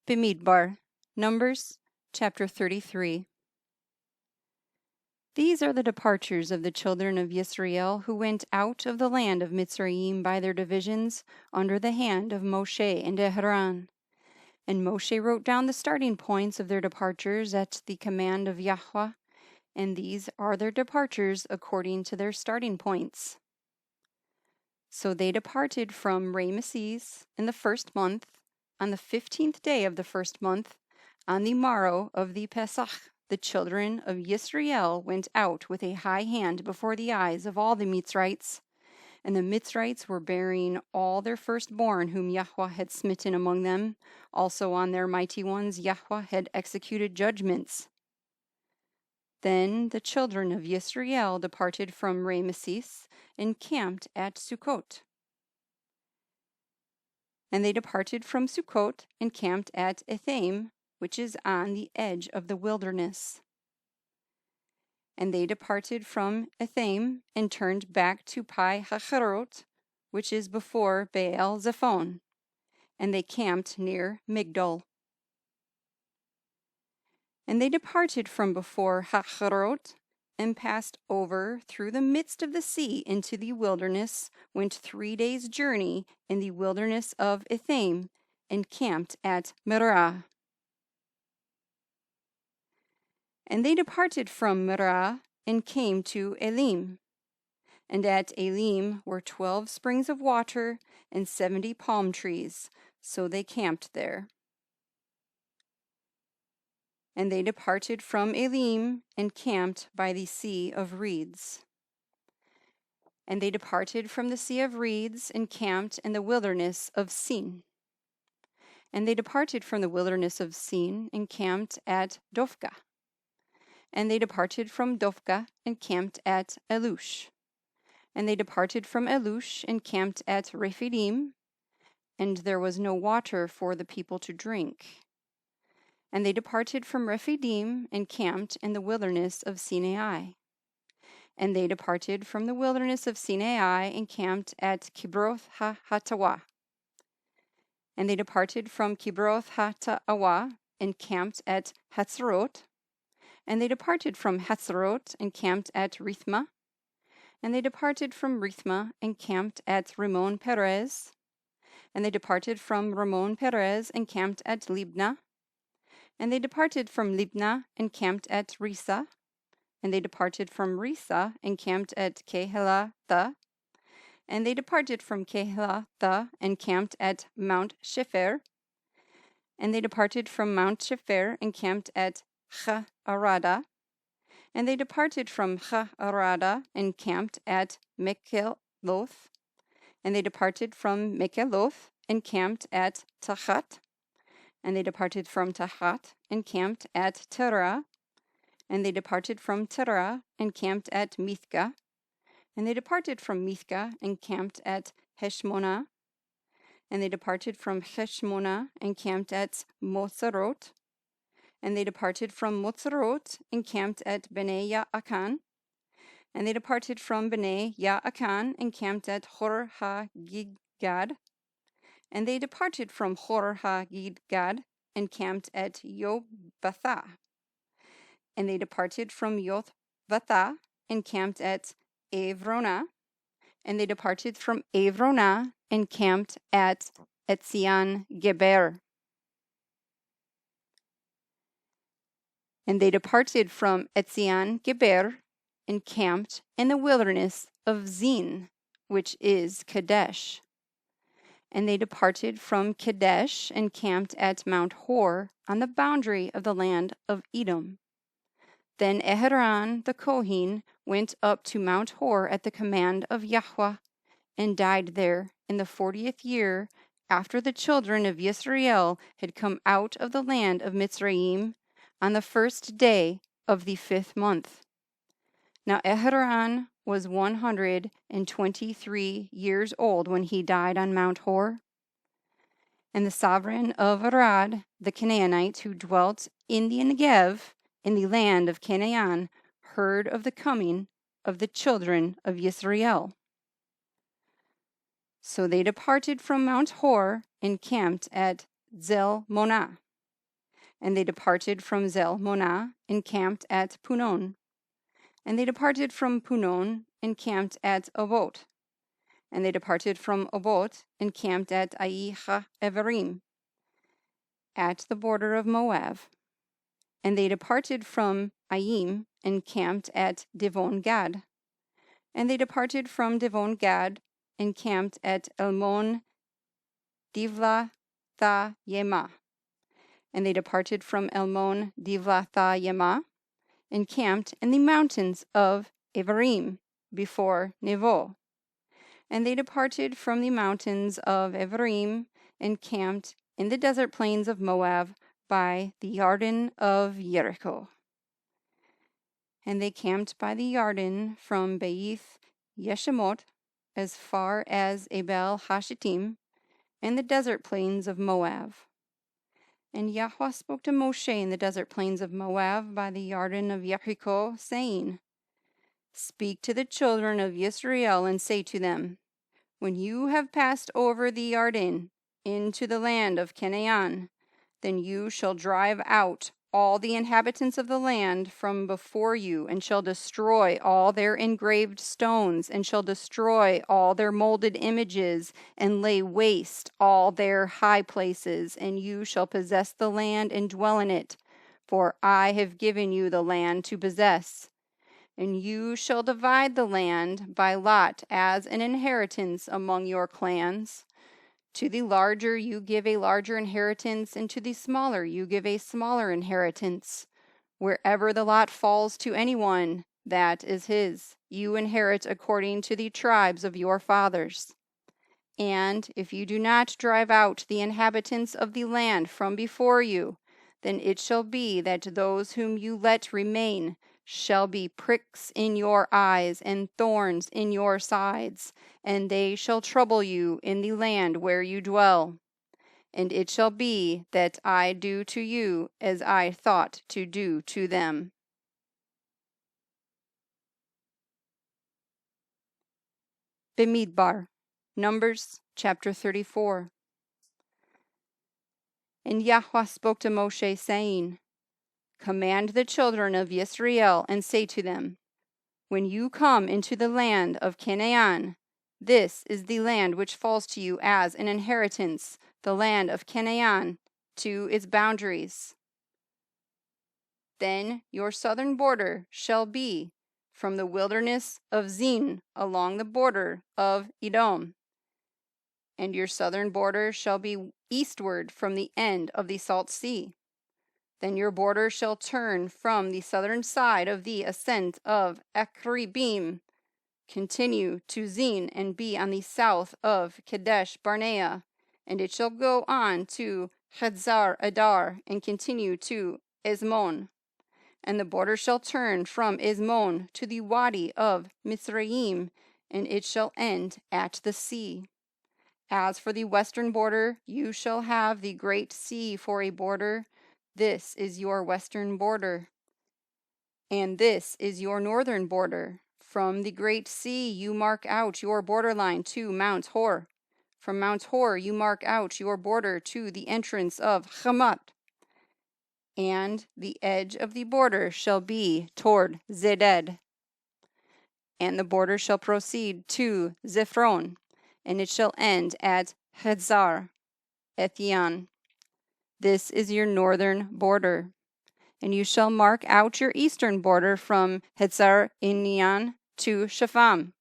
Bemidbar, Numbers, chapter 33. These are the departures of the children of Yisrael who went out of the land of Mitzrayim by their divisions under the hand of Moshe and Aaron. And Moshe wrote down the starting points of their departures at the command of Yahuah, and these are their departures according to their starting points. So they departed from Ramesses in the first month, on the 15th day of the first month, on the morrow of the Pesach. The children of Yisrael went out with a high hand before the eyes of all the Mitzrites, and the Mitzrites were bearing all their firstborn whom Yahuah had smitten among them. Also on their mighty ones Yahuah had executed judgments. Then the children of Yisrael departed from Ramesses and camped at Sukkot. And they departed from Sukkot and camped at Etham, which is on the edge of the wilderness. And they departed from Etham and turned back to Pi Hacharot, which is before Baal Zephon, and they camped near Migdol. And they departed from before Hacharot and passed over through the midst of the sea into the wilderness, went 3 days' journey in the wilderness of Etham, and camped at Merah. And they departed from Merah and came to Elim. And at Elim were 12 springs of water and 70 palm trees, so they camped there. And they departed from Elim and camped by the Sea of Reeds. And they departed from the Sea of Reeds and camped in the wilderness of Sin. And they departed from the wilderness of Sin and camped at Dophkah. And they departed from Dophkah and camped at Elush. And they departed from Elush and camped at Rephidim, and there was no water for the people to drink. And they departed from Rephidim and camped in the wilderness of Sinai. And they departed from the wilderness of Sinai and camped at Kibroth ha-Hattawah. And they departed from Kibroth ha-Hattawah and camped at Hatzerot. And they departed from Hatzerot and camped at Rithmah. And they departed from Rithmah and camped at Ramon Perez. And they departed from Ramon Perez and camped at Libnah. And they departed from Libnah and camped at Risa. And they departed from Risa and camped at Kehelatha. And they departed from Kehelatha and camped at Mount Shefer. And they departed from Mount Shefer and camped at Cha'arada. And they departed from Cha'arada and camped at Mekeloth. And they departed from Mekeloth and camped at Tachat. And they departed from Tachat and camped at Terah. And they departed from Terah and camped at Mithka. And they departed from Mithka and camped at Heshmonah. And they departed from Heshmonah and camped at Moserot. And they departed from Moserot and camped at Bnei Ya'akan. And they departed from Bnei Ya'akan and camped at Hor HaGidgad. And they departed from Hor HaGidgad and camped at Yotbathah. And they departed from Yotbathah and camped at Avronah. And they departed from Avronah and camped at Etzion Geber. And they departed from Etzion Geber and camped in the wilderness of Zin, which is Kadesh. And they departed from Kadesh and camped at Mount Hor on the boundary of the land of Edom. Then Aaron the Kohen went up to Mount Hor at the command of Yahuah and died there in the 40th year after the children of Yisrael had come out of the land of Mitzrayim on the 1st day of the 5th month. Now Aaron was 123 years old when he died on Mount Hor. And the sovereign of Arad, the Canaanite who dwelt in the Negev, in the land of Canaan, heard of the coming of the children of Yisrael. So they departed from Mount Hor and camped at Zelmonah. And they departed from Zalmonah, and camped at Punon. And they departed from Punon, and camped at Obot. And they departed from Obot, and camped at YHWH, at the border of Moab. And they departed from Ayim, and camped at Devon Gad. And they departed from Devon Gad, and camped at Elmon Divlathayemah. And they departed from Elmon Divlathayemah, and camped in the mountains of Evarim, before Nevo. And they departed from the mountains of Evarim, and camped in the desert plains of Moab, by the Yarden of Jericho. And they camped by the Yarden from Beith Yeshimot as far as Abel Hashittim, and the desert plains of Moab. And Yahuah spoke to Moshe in the desert plains of Moab by the Yarden of Jericho, saying, Speak to the children of Israel, and say to them, When you have passed over the Yarden into the land of Canaan, then you shall drive out all the inhabitants of the land from before you, and shall destroy all their engraved stones, and shall destroy all their molded images, and lay waste all their high places, and you shall possess the land and dwell in it, for I have given you the land to possess. And you shall divide the land by lot as an inheritance among your clans. To the larger you give a larger inheritance, and to the smaller you give a smaller inheritance. Wherever the lot falls to anyone, that is his. You inherit according to the tribes of your fathers. And if you do not drive out the inhabitants of the land from before you, then it shall be that those whom you let remain shall be pricks in your eyes and thorns in your sides, and they shall trouble you in the land where you dwell. And it shall be that I do to you as I thought to do to them. Bemidbar, Numbers chapter 34. And Yahuah spoke to Moshe, saying, Command the children of Israel, and say to them, When you come into the land of Canaan, this is the land which falls to you as an inheritance, the land of Canaan, to its boundaries. Then your southern border shall be from the wilderness of Zin along the border of Edom, and your southern border shall be eastward from the end of the Salt Sea. Then your border shall turn from the southern side of the ascent of Akribim, continue to Zin, and be on the south of Kadesh Barnea, and it shall go on to Chadzar Adar, and continue to Esmon. And the border shall turn from Esmon to the Wadi of Mizraim, and it shall end at the sea. As for the western border, you shall have the great sea for a border. This is your western border. And this is your northern border. From the great sea you mark out your borderline to Mount Hor. From Mount Hor you mark out your border to the entrance of Hamat. And the edge of the border shall be toward Zeded. And the border shall proceed to Zephron, and it shall end at Hedzar Ethyan. This is your northern border. And you shall mark out your eastern border from Hedzar Enian to Shepham.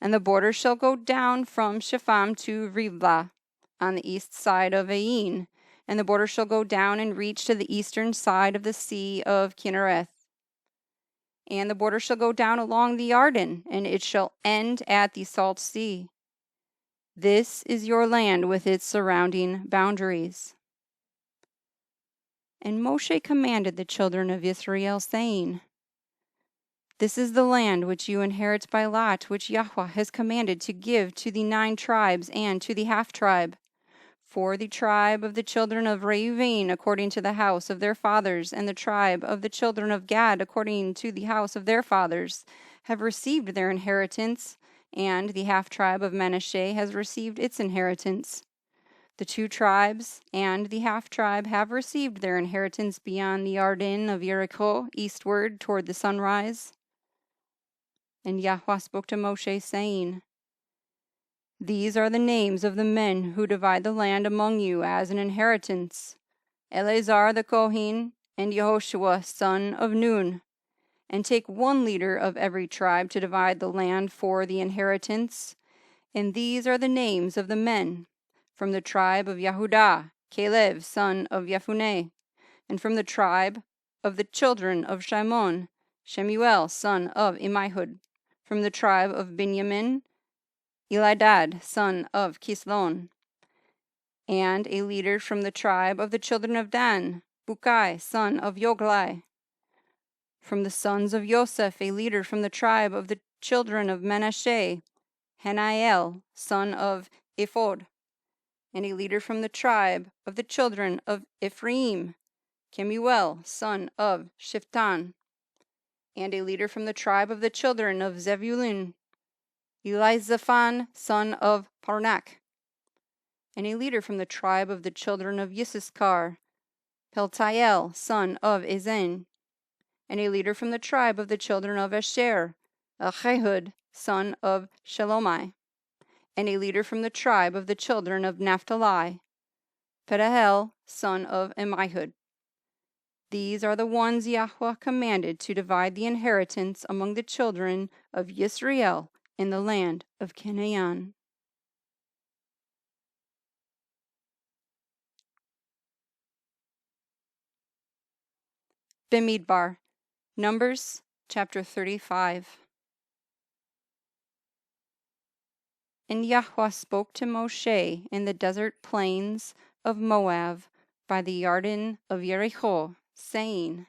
And the border shall go down from Shepham to Riblah on the east side of Ain. And the border shall go down and reach to the eastern side of the sea of Kinnereth. And the border shall go down along the Yarden, and it shall end at the Salt Sea. This is your land with its surrounding boundaries. And Moshe commanded the children of Israel, saying, This is the land which you inherit by lot, which Yahuah has commanded to give to the 9 tribes and to the half-tribe. For the tribe of the children of Reuven according to the house of their fathers, and the tribe of the children of Gad according to the house of their fathers, have received their inheritance, and the half-tribe of Manasseh has received its inheritance. The 2 tribes and the half-tribe have received their inheritance beyond the Arden of Jericho, eastward toward the sunrise. And Yahuah spoke to Moshe, saying, These are the names of the men who divide the land among you as an inheritance: Eleazar the Kohen, and Yehoshua son of Nun. And take 1 leader of every tribe to divide the land for the inheritance. And these are the names of the men: from the tribe of Yehudah, Caleb son of Jephunneh; and from the tribe of the children of Shimon, Shemuel son of Ammihud; from the tribe of Benjamin, Elidad son of Kislon; and a leader from the tribe of the children of Dan, Bukai son of Yoglai; from the sons of Joseph, a leader from the tribe of the children of Manasseh, Hananiel son of Ephod; and a leader from the tribe of the children of Ephraim, Kemuel son of Shiftan; and a leader from the tribe of the children of Zebulun, Elizaphan son of Parnak; and a leader from the tribe of the children of Yissaschar, Peltiel son of Ezen; and a leader from the tribe of the children of Asher, Achehud son of Shelomai; and a leader from the tribe of the children of Naphtali, Pedahel son of Ammihud. These are the ones Yahuah commanded to divide the inheritance among the children of Yisrael in the land of Canaan. Bemidbar, Numbers chapter 35. And Yahuah spoke to Moshe in the desert plains of Moab by the Arden of Jericho, saying,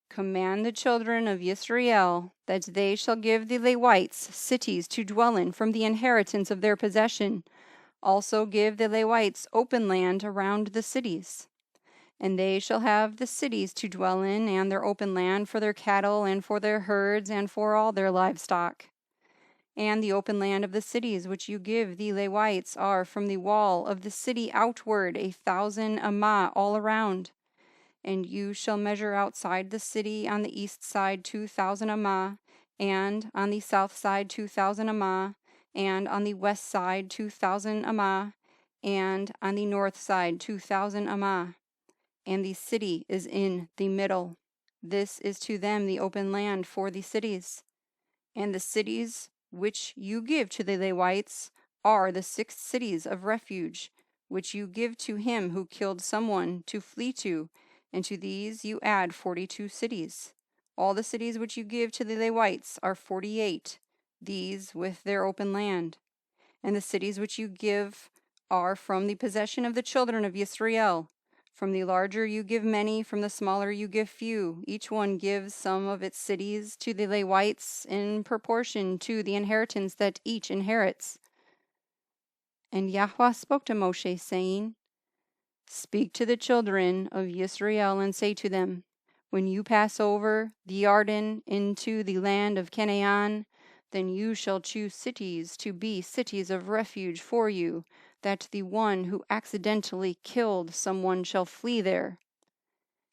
Command the children of Yisrael that they shall give the Lewites cities to dwell in from the inheritance of their possession. Also give the Lewites open land around the cities. And they shall have the cities to dwell in, and their open land for their cattle, and for their herds, and for all their livestock. And the open land of the cities which you give the Lewites are from the wall of the city outward 1,000 amah all around. And you shall measure outside the city on the east side 2,000 amah, and on the south side 2,000 amah, and on the west side 2,000 amah, and on the north side 2,000 amah. And the city is in the middle. This is to them the open land for the cities. And the cities which you give to the Lewites are the 6 cities of refuge, which you give to him who killed someone to flee to, and to these you add 42 cities. All the cities which you give to the Lewites are 48, these with their open land. And the cities which you give are from the possession of the children of Yisrael. From the larger you give many, from the smaller you give few. Each one gives some of its cities to the Lewites in proportion to the inheritance that each inherits. And Yahuah spoke to Moshe, saying, Speak to the children of Yisrael and say to them, When you pass over the Arden into the land of Canaan, then you shall choose cities to be cities of refuge for you, that the one who accidentally killed someone shall flee there.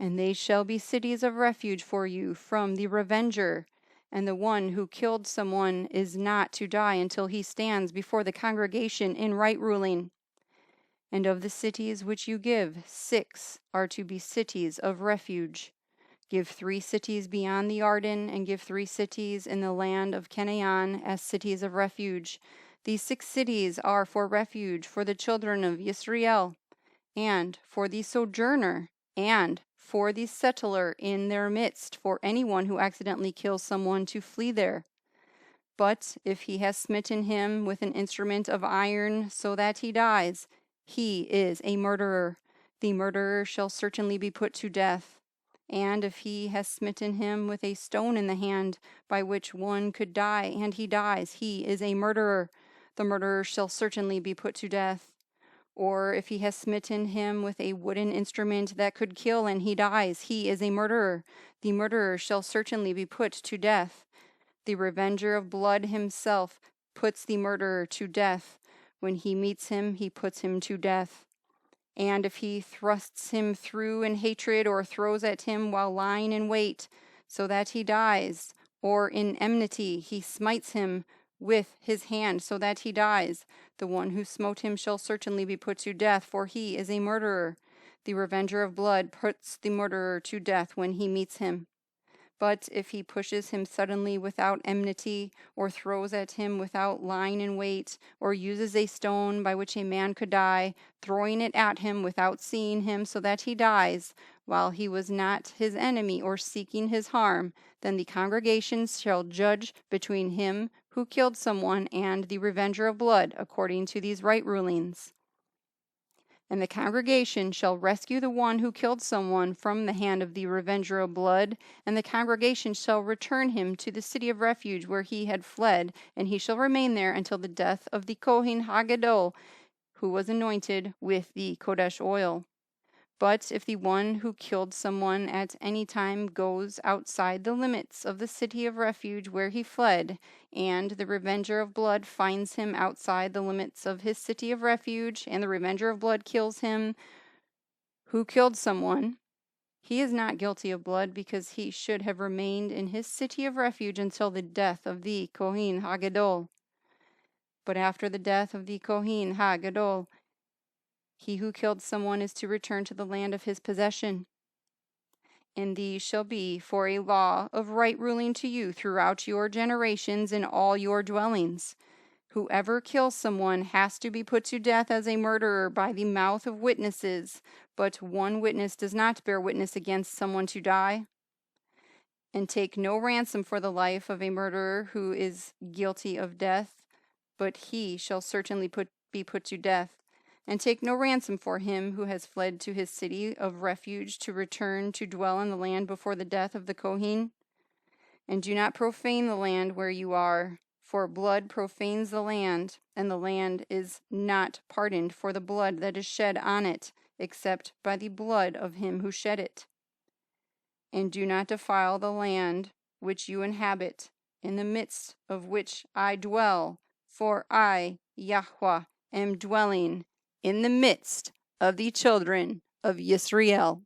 And they shall be cities of refuge for you from the revenger, and the one who killed someone is not to die until he stands before the congregation in right ruling. And of the cities which you give, 6 are to be cities of refuge. Give 3 cities beyond the Arden, and give 3 cities in the land of Canaan as cities of refuge. These 6 cities are for refuge for the children of Yisrael, and for the sojourner, and for the settler in their midst, for anyone who accidentally kills someone to flee there. But if he has smitten him with an instrument of iron so that he dies, he is a murderer. The murderer shall certainly be put to death. And if he has smitten him with a stone in the hand, by which one could die, and he dies, he is a murderer. The murderer shall certainly be put to death. Or if he has smitten him with a wooden instrument that could kill, and he dies, he is a murderer. The murderer shall certainly be put to death. The revenger of blood himself puts the murderer to death. When he meets him, he puts him to death. And if he thrusts him through in hatred, or throws at him while lying in wait, so that he dies, or in enmity he smites him with his hand, so that he dies, the one who smote him shall certainly be put to death, for he is a murderer. The revenger of blood puts the murderer to death when he meets him. But if he pushes him suddenly without enmity, or throws at him without lying in wait, or uses a stone by which a man could die, throwing it at him without seeing him, so that he dies, while he was not his enemy or seeking his harm, then the congregation shall judge between him who killed someone and the revenger of blood, according to these right rulings. And the congregation shall rescue the one who killed someone from the hand of the revenger of blood, and the congregation shall return him to the city of refuge where he had fled, and he shall remain there until the death of the Kohen HaGadol, who was anointed with the Kodesh oil. But if the one who killed someone at any time goes outside the limits of the city of refuge where he fled, and the revenger of blood finds him outside the limits of his city of refuge, and the revenger of blood kills him who killed someone, he is not guilty of blood, because he should have remained in his city of refuge until the death of the Kohen HaGadol. But after the death of the Kohen HaGadol, he who killed someone is to return to the land of his possession. And these shall be for a law of right ruling to you throughout your generations in all your dwellings. Whoever kills someone has to be put to death as a murderer by the mouth of witnesses, but one witness does not bear witness against someone to die. And take no ransom for the life of a murderer who is guilty of death, but he shall certainly be put to death. And take no ransom for him who has fled to his city of refuge to return to dwell in the land before the death of the Kohen. And do not profane the land where you are, for blood profanes the land, and the land is not pardoned for the blood that is shed on it, except by the blood of him who shed it. And do not defile the land which you inhabit, in the midst of which I dwell, for I, Yahuah, am dwelling in the midst of the children of Yisrael.